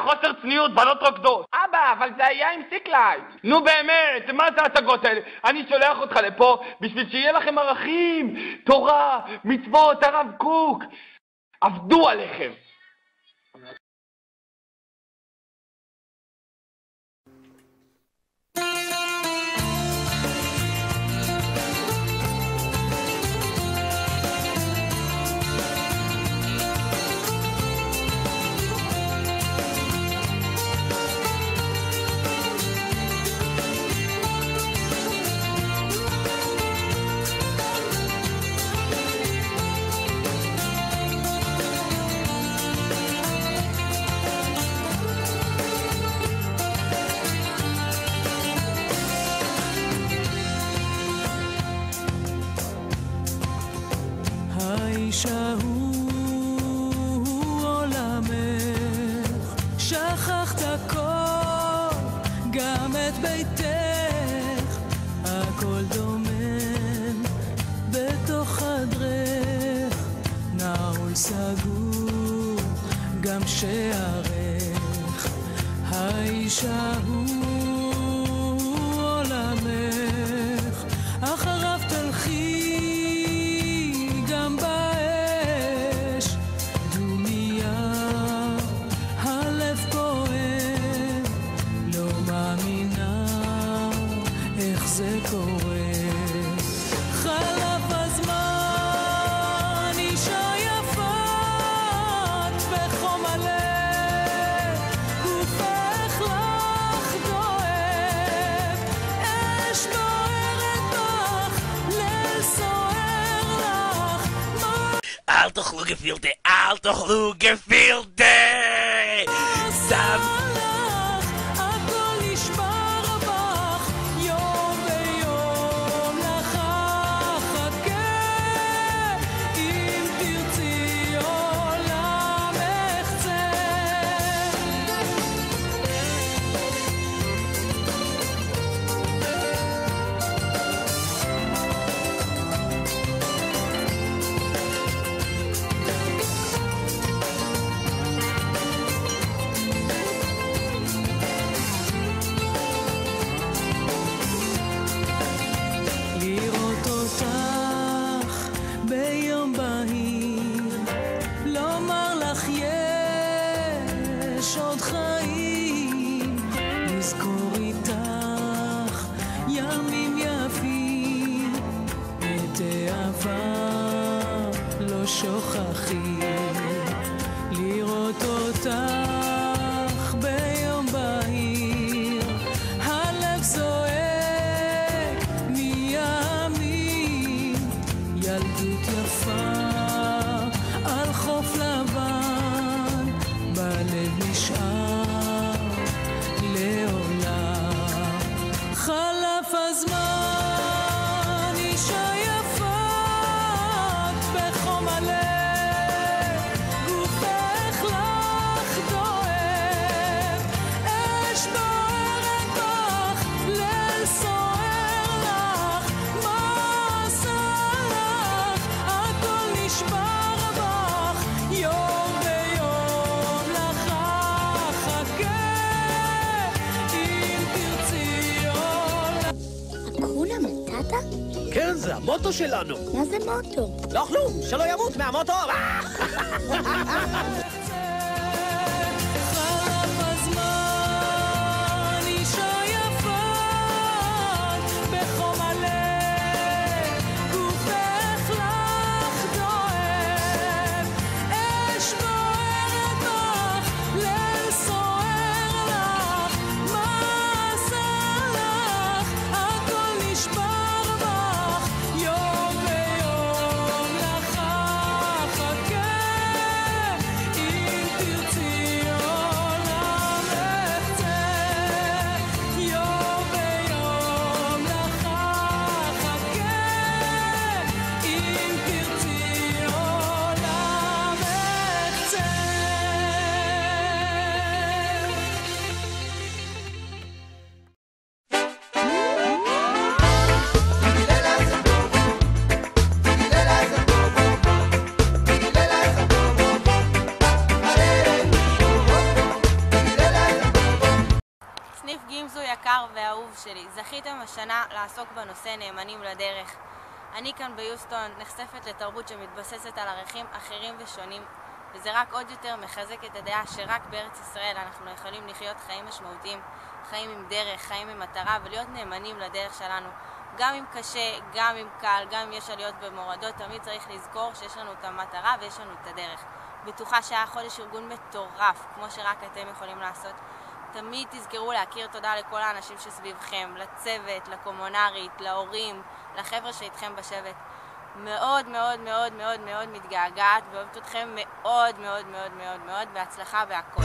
חוסר צניעות, בנות רוקדות. אבא, אבל זה היה עם סיקלייט. נו באמת, מה זה ההצגות האלה? אני שולח אותך לפה בשביל שיהיה לכם ערכים, תורה, מצוות, הרב קוק. עבדו עליכם. האישה הוא עולמך, שכחת הכל, גם את ביתך, הכל דומם בתוך חדרך, נעול סגור, גם שערך. האישה הוא עולמך, אחריו תלכי זה קורה. חלף הזמן, אישה יפת בחום מלא, גופך לך דואב, אש בוערת בך, ליל סוער לך. אל תאכלו גפילטה, אל תאכלו גפילטה! סתם עוד חיים, נזכור איתך ימים יפים, את העבר לא שוכחים, לראות אותך ביום בהיר, הלב זועק מימים, ילדות יפה על חוף לבן, בלב נשאר לעולם. חלף הזמן, אישה יפת בחום מלא, גופך לך דואב, אש בוערת בך, ליל סוער לך, מה עשה לך, הכל נשבר בך, יום ביום לך חכה, אם תרצי עולה. אקונה מטאטה? כן, זה המוטו שלנו. מה זה מוטו? לא כלום, שלא ימות מהמוטו. חלף הזמן, אישה יפת בחום מלא, גופך לך דואב, אש בוערת בך, ליל סוער לך, מה עשה לך, הכל נשבר בך, יום ביום לך חכה, אם זכיתם השנה לעסוק בנושא נאמנים לדרך. אני כאן ביוסטון נחשפת לתרבות שמתבססת על ערכים אחרים ושונים, וזה רק עוד יותר מחזק את הדעה שרק בארץ ישראל אנחנו יכולים לחיות חיים משמעותיים, חיים עם דרך, חיים עם מטרה, ולהיות נאמנים לדרך שלנו. גם אם קשה, גם אם קל, גם אם יש עליות במורדות, תמיד צריך לזכור שיש לנו את המטרה ויש לנו את הדרך. בטוחה שהיה חודש ארגון מטורף, כמו שרק אתם יכולים לעשות. תמיד תזכרו להכיר תודה לכל האנשים שסביבכם, לצוות, לקומונרית, להורים, לחבר'ה שאיתכם בשבט. מאוד מאוד מאוד מאוד מאוד מתגעגעת ואוהבת אתכם מאוד מאוד מאוד מאוד מאוד, בהצלחה והכל.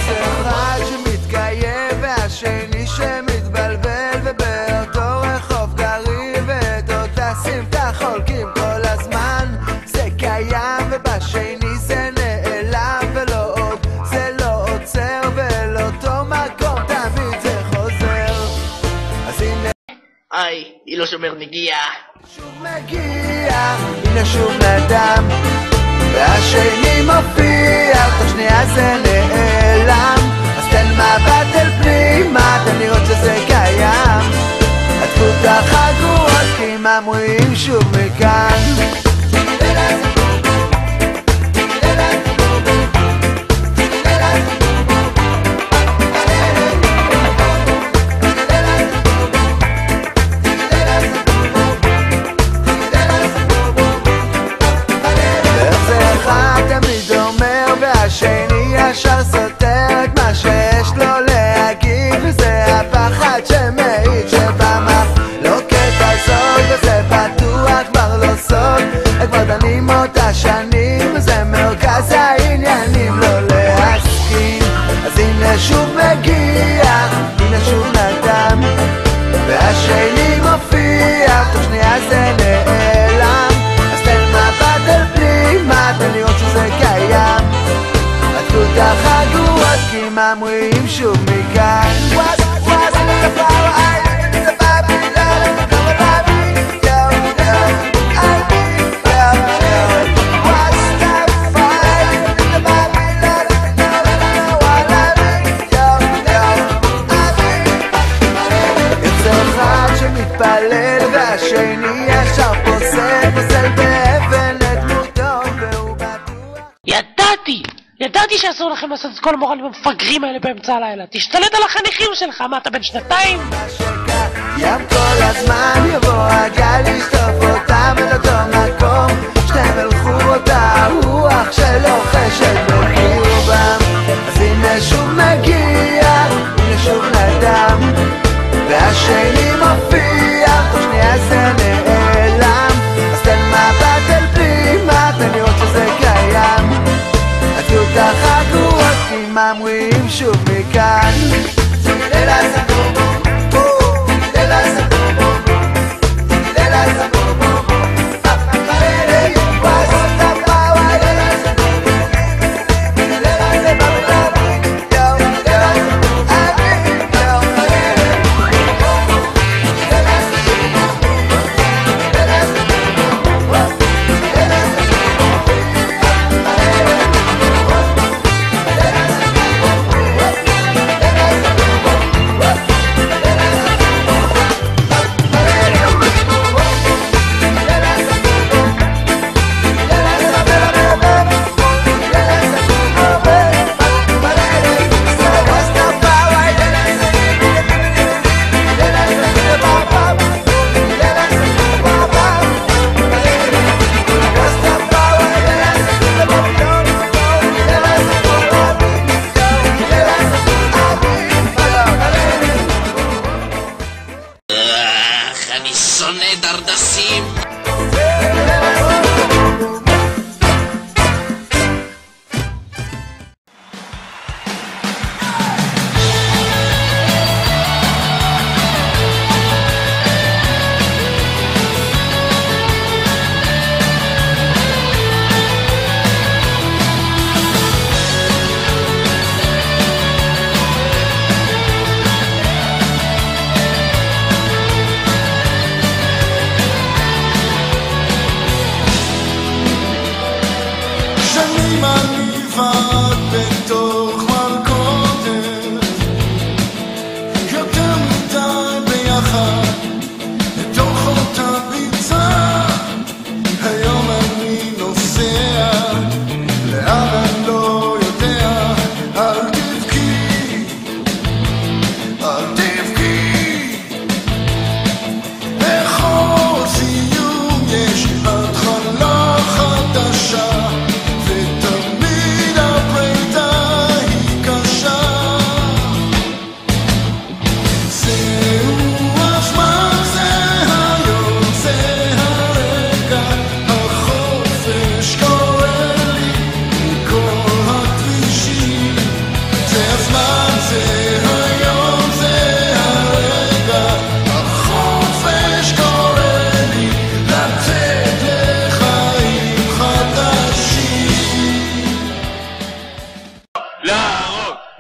זה אחד שמתקיים והשני שמתבלבל, ובאותו רחוב גרים ואת אותה סמטה חולקים כל הזמן. זה קיים ובשני זה נעלם, ולא עוד זה לא עוצר, ולאותו מקום תמיד זה חוזר. אז הנה היי, אילו שומר מגיע. שוב מגיע, הנה שוב נדם, והשני מופיע, תוך שנייה זה נעלם. אז תן מבט אל פנימה, תן לראות שזה קיים. עטפו את החגורות כי הם אמורים שוב מכאן. השני ישר סותר את מה שיש לו להגיד, וזה הפחד שמעיד שבמחלוקת הזאת, וזה בטוח כבר לא סוד, כבר דנים אותה שנים, וזה מרכז העניינים לא להסכים. אז הנה שוב מגיע, הנה שוב נדם, והשני מופיע, תוך שנייה זה נעלם. אז תן מבט אל פנימה, תן לראות שזה קיים. עטפו את החגורות כי הם אמורים שוב מכאן. זה אחד שמתפלל והשני ישר פוסל באבן את דמותו, והוא בטוח. ידעתי שאסור לכם לעשות את כל המורלים המפגרים האלה באמצע הלילה. תשתלט על החניכים שלך, מה אתה בן שנתיים? ים כל הזמן יבוא הגל לשטוף אותם אל אותו מקום, שניהם הלכו אותה רוח שלוחשת בקרבם. אז הנה שוב מגיע, הנה שוב נדם, והשני מופיע, תוך שנייה זה נעלם. אז תן מבט אל פנימה, תן לראות שזה קיים. עטפו את החגורות כי הם אמורים שוב מכאן. אני שונא דרדסים.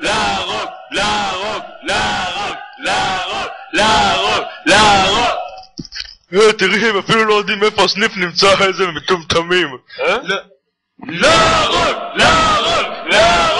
להרוג, להרוג, להרוג, להרוג, להרוג, להרוג. תראי, הם אפילו לא יודעים איפה הסניף נמצא, איזה מטומטמים. להרוג, להרוג, להרוג.